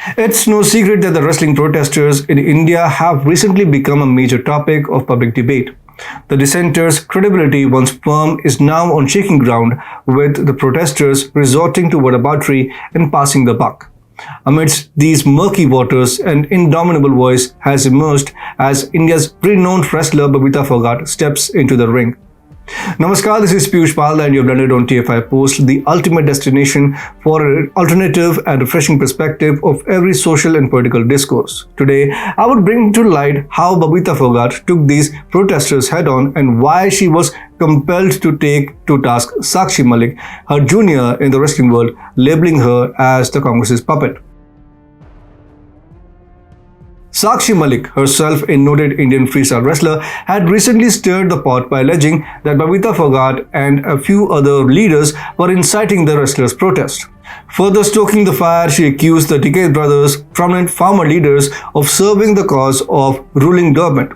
It's no secret that the wrestling protesters in India have recently become a major topic of public debate. The dissenters' credibility, once firm, is now on shaky ground, with the protesters resorting to whataboutery and passing the buck. Amidst these murky waters, an indomitable voice has emerged as India's renowned wrestler Babita Phogat steps into the ring. Namaskar, this is Piyush Pal and you've landed on TFIPost, the ultimate destination for an alternative and refreshing perspective of every social and political discourse. Today, I would bring to light how Babita Phogat took these protesters head-on and why she was compelled to take to task Sakshi Malik, her junior in the wrestling world, labeling her as the Congress's puppet. Sakshi Malik, herself a noted Indian freestyle wrestler, had recently stirred the pot by alleging that Babita Phogat and a few other leaders were inciting the wrestlers' protest. Further stoking the fire, she accused the Decade brothers, prominent farmer leaders, of serving the cause of ruling government.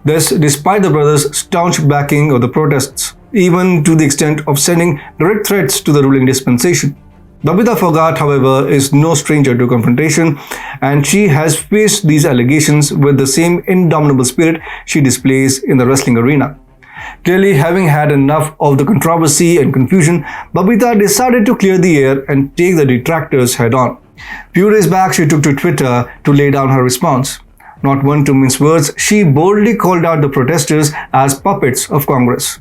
This despite the brothers' staunch backing of the protests, even to the extent of sending direct threats to the ruling dispensation. Babita Phogat, however, is no stranger to confrontation, and she has faced these allegations with the same indomitable spirit she displays in the wrestling arena. Clearly, having had enough of the controversy and confusion, Babita decided to clear the air and take the detractors head-on. Few days back, she took to Twitter to lay down her response. Not one to mince words, she boldly called out the protesters as puppets of Congress.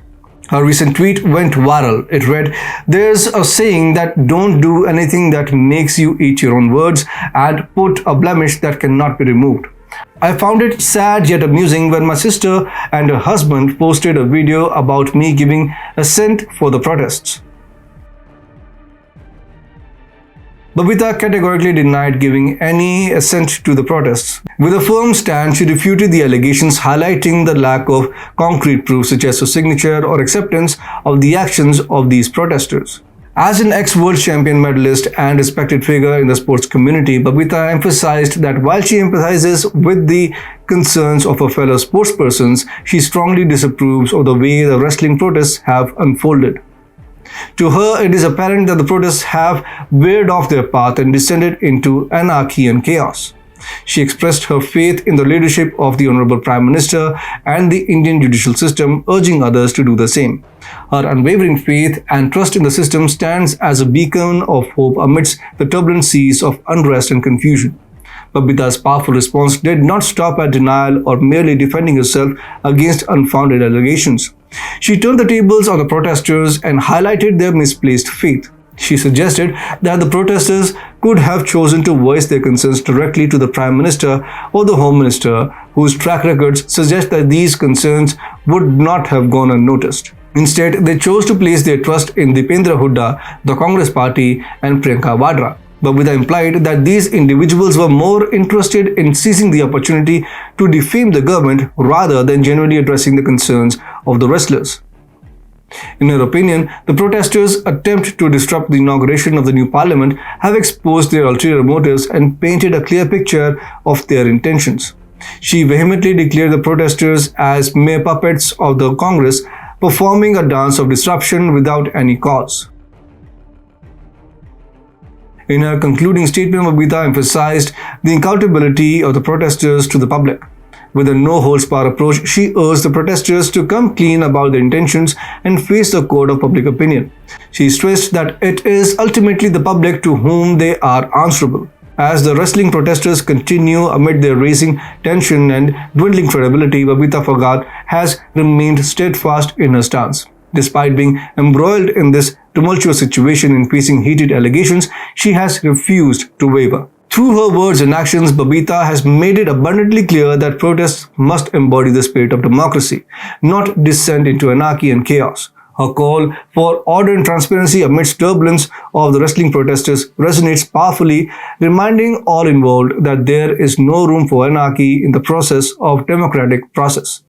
Her recent tweet went viral. It read, "There's a saying that don't do anything that makes you eat your own words and put a blemish that cannot be removed. I found it sad yet amusing when my sister and her husband posted a video about me giving assent for the protests." Babita categorically denied giving any assent to the protests. With a firm stand, she refuted the allegations, highlighting the lack of concrete proof such as a signature or acceptance of the actions of these protesters. As an ex-world champion medalist and respected figure in the sports community, Babita emphasized that while she empathizes with the concerns of her fellow sportspersons, she strongly disapproves of the way the wrestling protests have unfolded. To her, it is apparent that the protests have veered off their path and descended into anarchy and chaos. She expressed her faith in the leadership of the Honorable Prime Minister and the Indian judicial system, urging others to do the same. Her unwavering faith and trust in the system stands as a beacon of hope amidst the turbulent seas of unrest and confusion. Babita's powerful response did not stop at denial or merely defending herself against unfounded allegations. She turned the tables on the protesters and highlighted their misplaced faith. She suggested that the protesters could have chosen to voice their concerns directly to the Prime Minister or the Home Minister, whose track records suggest that these concerns would not have gone unnoticed. Instead, they chose to place their trust in Dipendra Hooda, the Congress Party, and Priyanka Vadra. Babita implied that these individuals were more interested in seizing the opportunity to defame the government rather than genuinely addressing the concerns of the wrestlers. In her opinion, the protesters' attempt to disrupt the inauguration of the new parliament have exposed their ulterior motives and painted a clear picture of their intentions. She vehemently declared the protesters as mere puppets of the Congress, performing a dance of disruption without any cause. In her concluding statement, Babita emphasized the accountability of the protesters to the public. With a no-holds-barred approach, she urged the protesters to come clean about their intentions and face the court of public opinion. She stressed that it is ultimately the public to whom they are answerable. As the wrestling protesters continue amid their rising tension and dwindling credibility, Babita Phogat has remained steadfast in her stance. Despite being embroiled in this tumultuous situation and facing heated allegations, she has refused to waver. Through her words and actions, Babita has made it abundantly clear that protests must embody the spirit of democracy, not descend into anarchy and chaos. Her call for order and transparency amidst turbulence of the wrestling protesters resonates powerfully, reminding all involved that there is no room for anarchy in the process of democratic process.